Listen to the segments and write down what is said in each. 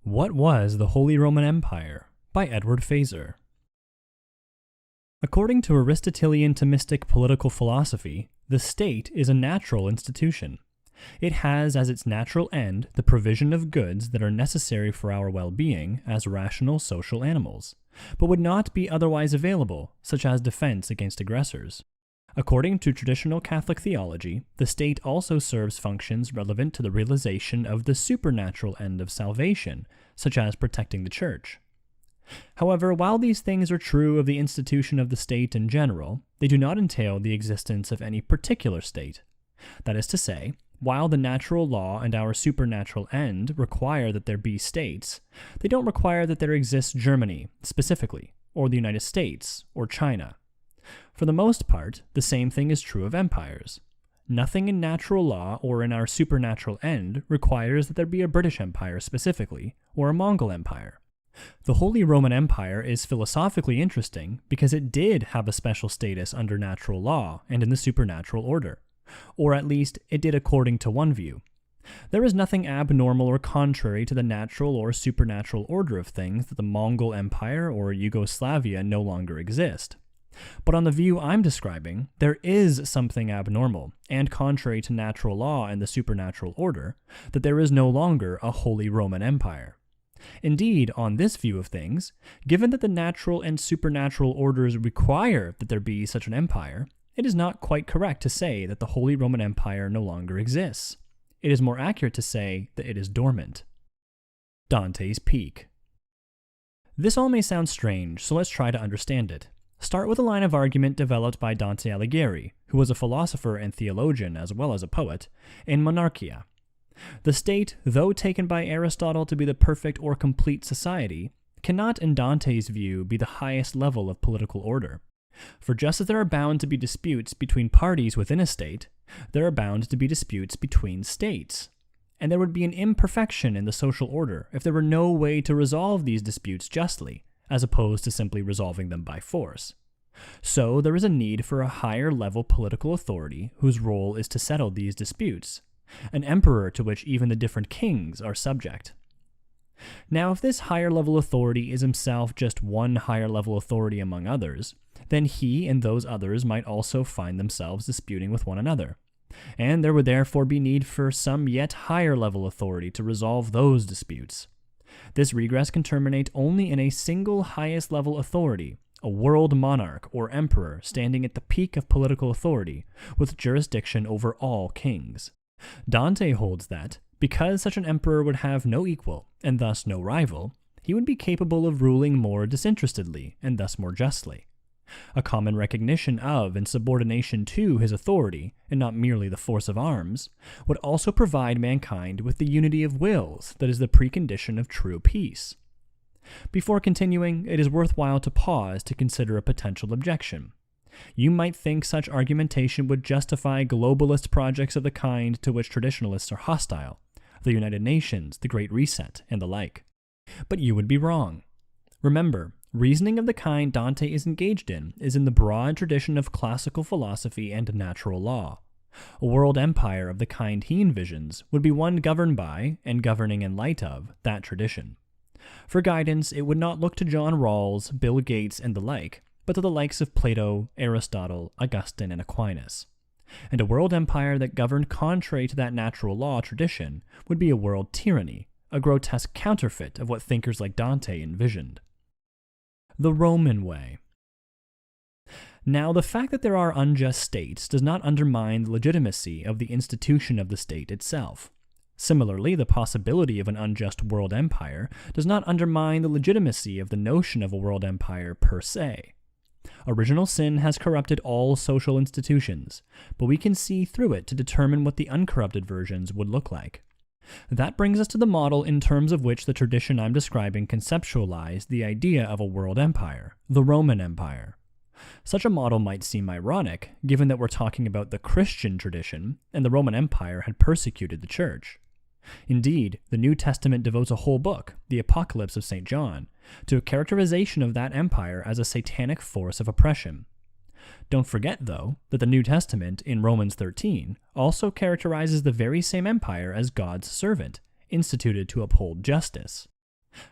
What was the Holy Roman Empire? By Edward Feser. According to Aristotelian Thomistic political philosophy, the state is a natural institution. It has as its natural end the provision of goods that are necessary for our well-being as rational social animals, but would not be otherwise available, such as defense against aggressors. According to traditional Catholic theology, the state also serves functions relevant to the realization of the supernatural end of salvation, such as protecting the church. However, while these things are true of the institution of the state in general, they do not entail the existence of any particular state. That is to say, while the natural law and our supernatural end require that there be states, they don't require that there exists Germany, specifically, or the United States, or China. For the most part, the same thing is true of empires. Nothing in natural law or in our supernatural end requires that there be a British Empire specifically, or a Mongol Empire. The Holy Roman Empire is philosophically interesting because it did have a special status under natural law and in the supernatural order. Or at least, it did according to one view. There is nothing abnormal or contrary to the natural or supernatural order of things that the Mongol Empire or Yugoslavia no longer exist. But on the view I'm describing, there is something abnormal and contrary to natural law and the supernatural order, that there is no longer a Holy Roman Empire. Indeed, on this view of things, given that the natural and supernatural orders require that there be such an empire, it is not quite correct to say that the Holy Roman Empire no longer exists. It is more accurate to say that it is dormant. Dante's Peak. This all may sound strange, so let's try to understand it. Start with a line of argument developed by Dante Alighieri, who was a philosopher and theologian as well as a poet, in Monarchia. The state, though taken by Aristotle to be the perfect or complete society, cannot in Dante's view be the highest level of political order. For just as there are bound to be disputes between parties within a state, there are bound to be disputes between states. And there would be an imperfection in the social order if there were no way to resolve these disputes justly, as opposed to simply resolving them by force. So there is a need for a higher level political authority whose role is to settle these disputes, an emperor to which even the different kings are subject. Now, if this higher level authority is himself just one higher level authority among others, then he and those others might also find themselves disputing with one another, and there would therefore be need for some yet higher level authority to resolve those disputes. This regress can terminate only in a single highest level authority, a world monarch or emperor standing at the peak of political authority, with jurisdiction over all kings. Dante holds that, because such an emperor would have no equal, and thus no rival, he would be capable of ruling more disinterestedly, and thus more justly. A common recognition of and subordination to his authority, and not merely the force of arms, would also provide mankind with the unity of wills that is the precondition of true peace. Before continuing, it is worthwhile to pause to consider a potential objection. You might think such argumentation would justify globalist projects of the kind to which traditionalists are hostile, the United Nations, the Great Reset, and the like. But you would be wrong. Remember, reasoning of the kind Dante is engaged in is in the broad tradition of classical philosophy and natural law. A world empire of the kind he envisions would be one governed by, and governing in light of, that tradition. For guidance, it would not look to John Rawls, Bill Gates, and the like, but to the likes of Plato, Aristotle, Augustine, and Aquinas. And a world empire that governed contrary to that natural law tradition would be a world tyranny, a grotesque counterfeit of what thinkers like Dante envisioned. The Roman way. Now, the fact that there are unjust states does not undermine the legitimacy of the institution of the state itself. Similarly, the possibility of an unjust world empire does not undermine the legitimacy of the notion of a world empire per se. Original sin has corrupted all social institutions, but we can see through it to determine what the uncorrupted versions would look like. That brings us to the model in terms of which the tradition I'm describing conceptualized the idea of a world empire, the Roman Empire. Such a model might seem ironic, given that we're talking about the Christian tradition, and the Roman Empire had persecuted the Church. Indeed, the New Testament devotes a whole book, the Apocalypse of St. John, to a characterization of that empire as a satanic force of oppression. Don't forget, though, that the New Testament, in Romans 13, also characterizes the very same empire as God's servant, instituted to uphold justice.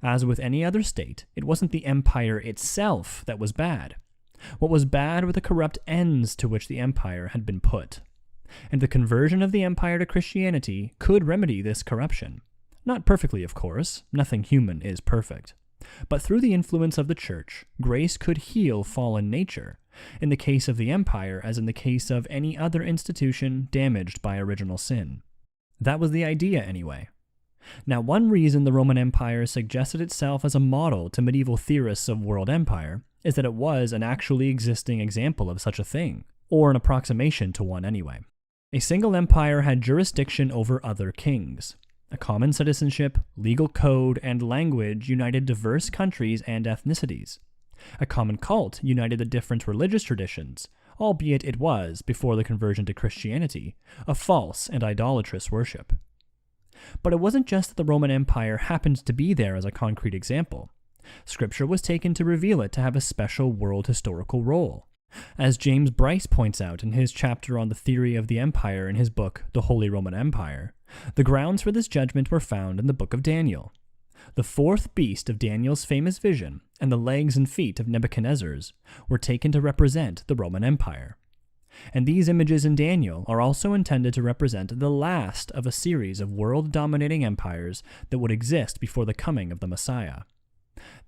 As with any other state, it wasn't the empire itself that was bad. What was bad were the corrupt ends to which the empire had been put. And the conversion of the empire to Christianity could remedy this corruption. Not perfectly, of course. Nothing human is perfect. But through the influence of the church, grace could heal fallen nature, in the case of the empire as in the case of any other institution damaged by original sin. That was the idea, anyway. Now, one reason the Roman Empire suggested itself as a model to medieval theorists of world empire is that it was an actually existing example of such a thing, or an approximation to one anyway. A single empire had jurisdiction over other kings. A common citizenship, legal code, and language united diverse countries and ethnicities. A common cult united the different religious traditions, albeit it was, before the conversion to Christianity, a false and idolatrous worship. But it wasn't just that the Roman Empire happened to be there as a concrete example. Scripture was taken to reveal it to have a special world historical role. As James Bryce points out in his chapter on the theory of the empire in his book, The Holy Roman Empire, the grounds for this judgment were found in the book of Daniel. The fourth beast of Daniel's famous vision and the legs and feet of Nebuchadnezzar's were taken to represent the Roman Empire. And these images in Daniel are also intended to represent the last of a series of world-dominating empires that would exist before the coming of the Messiah.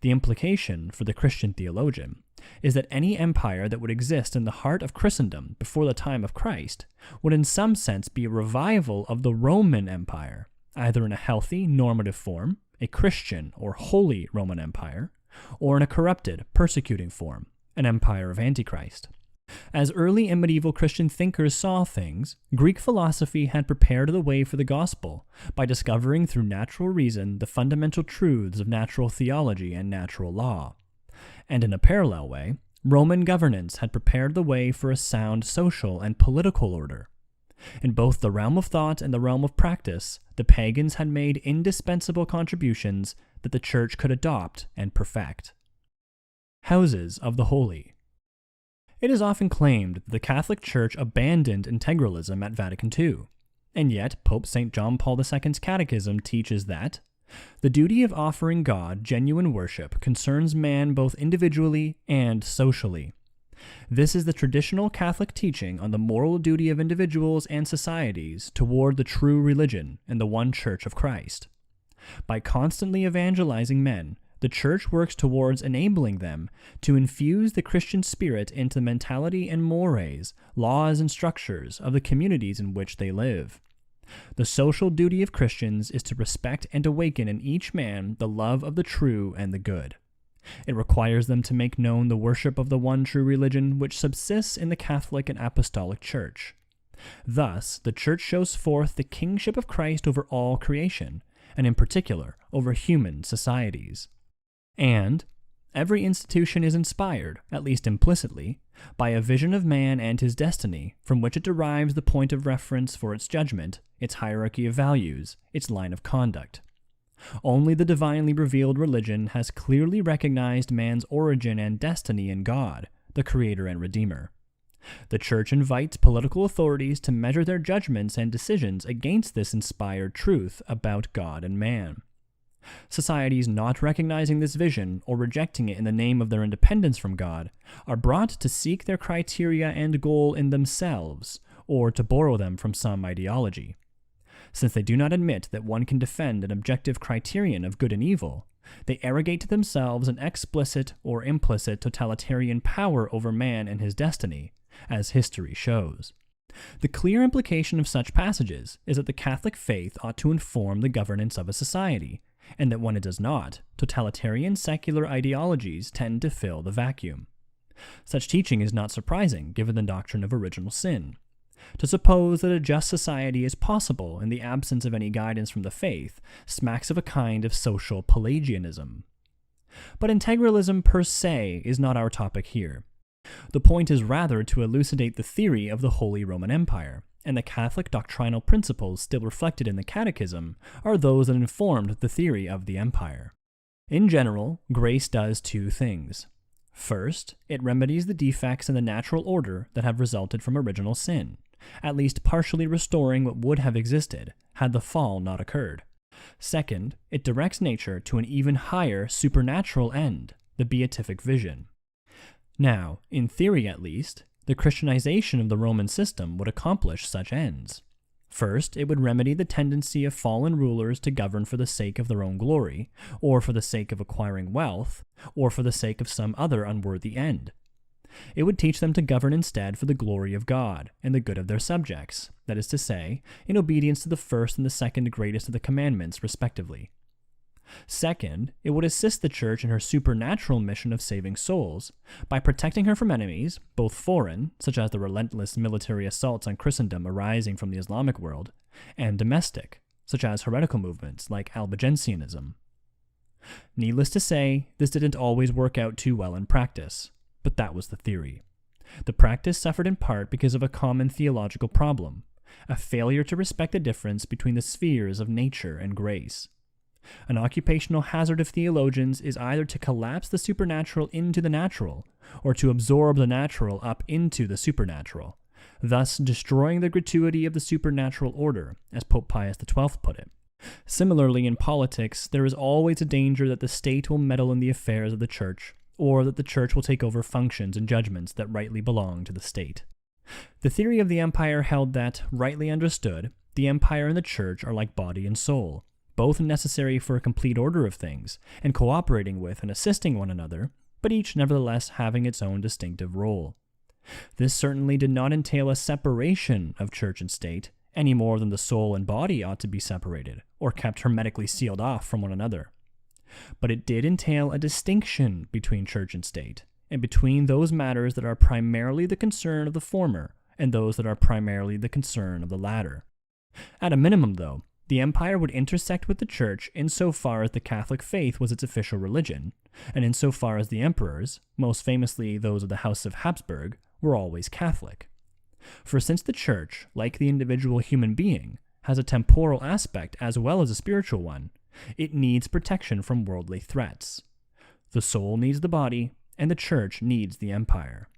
The implication, for the Christian theologian, is that any empire that would exist in the heart of Christendom before the time of Christ would in some sense be a revival of the Roman Empire, either in a healthy, normative form, a Christian or holy Roman Empire, or in a corrupted, persecuting form, an empire of Antichrist. As early and medieval Christian thinkers saw things, Greek philosophy had prepared the way for the gospel by discovering through natural reason the fundamental truths of natural theology and natural law. And in a parallel way, Roman governance had prepared the way for a sound social and political order. In both the realm of thought and the realm of practice, the pagans had made indispensable contributions that the church could adopt and perfect. Houses of the Holy. It is often claimed that the Catholic Church abandoned integralism at Vatican II, and yet Pope St. John Paul II's Catechism teaches that the duty of offering God genuine worship concerns man both individually and socially. This is the traditional Catholic teaching on the moral duty of individuals and societies toward the true religion and the one Church of Christ. By constantly evangelizing men, the Church works towards enabling them to infuse the Christian spirit into the mentality and mores, laws and structures of the communities in which they live. The social duty of Christians is to respect and awaken in each man the love of the true and the good. It requires them to make known the worship of the one true religion which subsists in the Catholic and Apostolic Church. Thus, the Church shows forth the kingship of Christ over all creation, and in particular over human societies. And every institution is inspired, at least implicitly, by a vision of man and his destiny, from which it derives the point of reference for its judgment, its hierarchy of values, its line of conduct. Only the divinely revealed religion has clearly recognized man's origin and destiny in God, the Creator and Redeemer. The Church invites political authorities to measure their judgments and decisions against this inspired truth about God and man. Societies not recognizing this vision or rejecting it in the name of their independence from God are brought to seek their criteria and goal in themselves, or to borrow them from some ideology. Since they do not admit that one can defend an objective criterion of good and evil, they arrogate to themselves an explicit or implicit totalitarian power over man and his destiny, as history shows. The clear implication of such passages is that the Catholic faith ought to inform the governance of a society, and that when it does not, totalitarian secular ideologies tend to fill the vacuum. Such teaching is not surprising given the doctrine of original sin. To suppose that a just society is possible in the absence of any guidance from the faith smacks of a kind of social Pelagianism. But integralism per se is not our topic here. The point is rather to elucidate the theory of the Holy Roman Empire, and the Catholic doctrinal principles still reflected in the Catechism are those that informed the theory of the empire. In general, grace does two things. First, it remedies the defects in the natural order that have resulted from original sin, at least partially restoring what would have existed had the fall not occurred. Second, it directs nature to an even higher supernatural end, the beatific vision. Now, in theory at least, the Christianization of the Roman system would accomplish such ends. First, it would remedy the tendency of fallen rulers to govern for the sake of their own glory, or for the sake of acquiring wealth, or for the sake of some other unworthy end. It would teach them to govern instead for the glory of God and the good of their subjects, that is to say, in obedience to the first and the second greatest of the commandments, respectively. Second, it would assist the Church in her supernatural mission of saving souls by protecting her from enemies, both foreign, such as the relentless military assaults on Christendom arising from the Islamic world, and domestic, such as heretical movements like Albigensianism. Needless to say, this didn't always work out too well in practice, but that was the theory. The practice suffered in part because of a common theological problem, a failure to respect the difference between the spheres of nature and grace. An occupational hazard of theologians is either to collapse the supernatural into the natural, or to absorb the natural up into the supernatural, thus destroying the gratuity of the supernatural order, as Pope Pius XII put it. Similarly, in politics, there is always a danger that the state will meddle in the affairs of the Church, or that the Church will take over functions and judgments that rightly belong to the state. The theory of the empire held that, rightly understood, the empire and the Church are like body and soul, both necessary for a complete order of things, and cooperating with and assisting one another, but each nevertheless having its own distinctive role. This certainly did not entail a separation of church and state, any more than the soul and body ought to be separated, or kept hermetically sealed off from one another. But it did entail a distinction between church and state, and between those matters that are primarily the concern of the former, and those that are primarily the concern of the latter. At a minimum, though, the empire would intersect with the Church insofar as the Catholic faith was its official religion, and insofar as the emperors, most famously those of the House of Habsburg, were always Catholic. For since the Church, like the individual human being, has a temporal aspect as well as a spiritual one, it needs protection from worldly threats. The soul needs the body, and the Church needs the empire.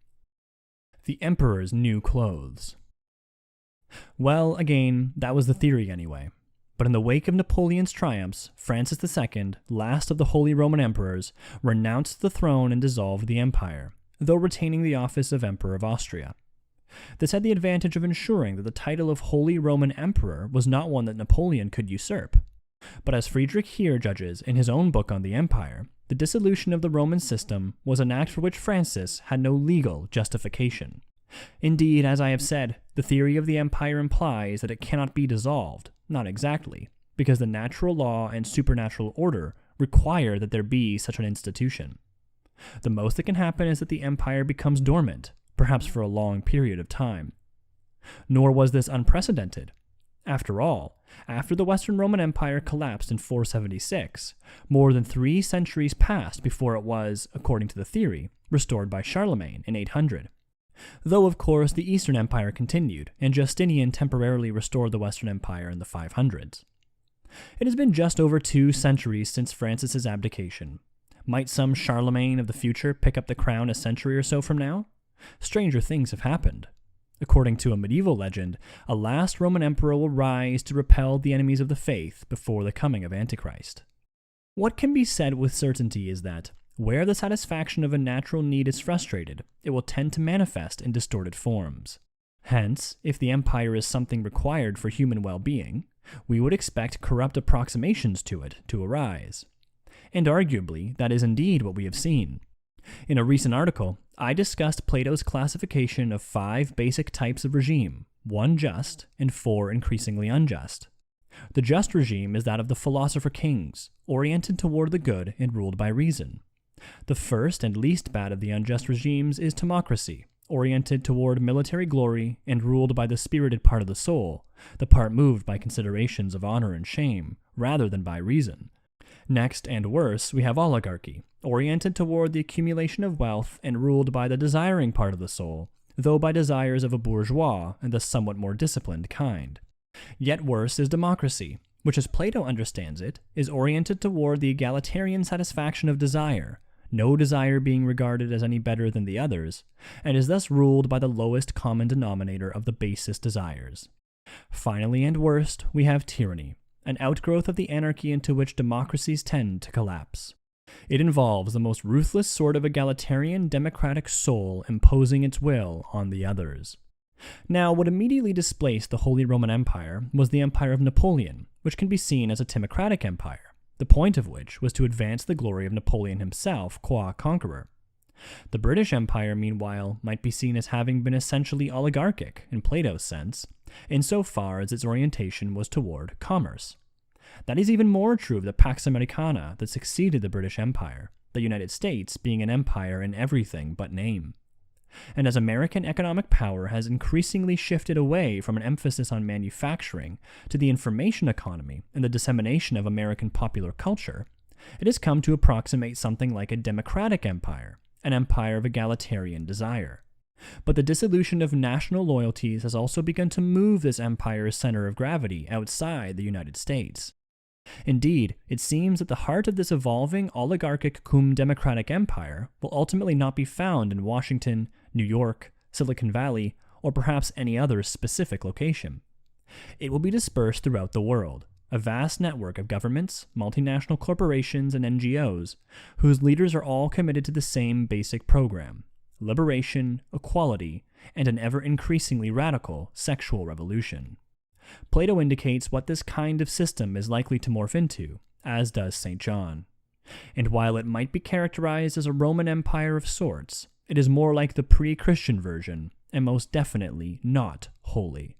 The emperor's new clothes. Well, again, that was the theory anyway. But in the wake of Napoleon's triumphs, Francis II, last of the Holy Roman Emperors, renounced the throne and dissolved the empire, though retaining the office of Emperor of Austria. This had the advantage of ensuring that the title of Holy Roman Emperor was not one that Napoleon could usurp. But as Friedrich here judges in his own book on the empire, the dissolution of the Roman system was an act for which Francis had no legal justification. Indeed, as I have said, the theory of the empire implies that it cannot be dissolved. Not exactly, because the natural law and supernatural order require that there be such an institution. The most that can happen is that the empire becomes dormant, perhaps for a long period of time. Nor was this unprecedented. After all, after the Western Roman Empire collapsed in 476, more than 3 centuries passed before it was, according to the theory, restored by Charlemagne in 800. Though, of course, the Eastern Empire continued, and Justinian temporarily restored the Western Empire in the 500s. It has been just over 2 centuries since Francis's abdication. Might some Charlemagne of the future pick up the crown a century or so from now? Stranger things have happened. According to a medieval legend, a last Roman emperor will rise to repel the enemies of the faith before the coming of Antichrist. What can be said with certainty is that, where the satisfaction of a natural need is frustrated, it will tend to manifest in distorted forms. Hence, if the empire is something required for human well-being, we would expect corrupt approximations to it to arise. And arguably, that is indeed what we have seen. In a recent article, I discussed Plato's classification of 5 basic types of regime, 1 just and 4 increasingly unjust. The just regime is that of the philosopher kings, oriented toward the good and ruled by reason. The first and least bad of the unjust regimes is timocracy, oriented toward military glory and ruled by the spirited part of the soul, the part moved by considerations of honor and shame, rather than by reason. Next, and worse, we have oligarchy, oriented toward the accumulation of wealth and ruled by the desiring part of the soul, though by desires of a bourgeois and the somewhat more disciplined kind. Yet worse is democracy, which as Plato understands it, is oriented toward the egalitarian satisfaction of desire, no desire being regarded as any better than the others, and is thus ruled by the lowest common denominator of the basest desires. Finally and worst, we have tyranny, an outgrowth of the anarchy into which democracies tend to collapse. It involves the most ruthless sort of egalitarian democratic soul imposing its will on the others. Now, what immediately displaced the Holy Roman Empire was the Empire of Napoleon, which can be seen as a timocratic empire, the point of which was to advance the glory of Napoleon himself qua conqueror. The British Empire, meanwhile, might be seen as having been essentially oligarchic in Plato's sense, insofar as its orientation was toward commerce. That is even more true of the Pax Americana that succeeded the British Empire, the United States being an empire in everything but name. And as American economic power has increasingly shifted away from an emphasis on manufacturing to the information economy and the dissemination of American popular culture, it has come to approximate something like a democratic empire, an empire of egalitarian desire. But the dissolution of national loyalties has also begun to move this empire's center of gravity outside the United States. Indeed, it seems that the heart of this evolving oligarchic cum democratic empire will ultimately not be found in Washington, New York, Silicon Valley, or perhaps any other specific location. It will be dispersed throughout the world, a vast network of governments, multinational corporations, and NGOs, whose leaders are all committed to the same basic program: liberation, equality, and an ever-increasingly radical sexual revolution. Plato indicates what this kind of system is likely to morph into, as does St. John. And while it might be characterized as a Roman Empire of sorts, it is more like the pre-Christian version, and most definitely not holy.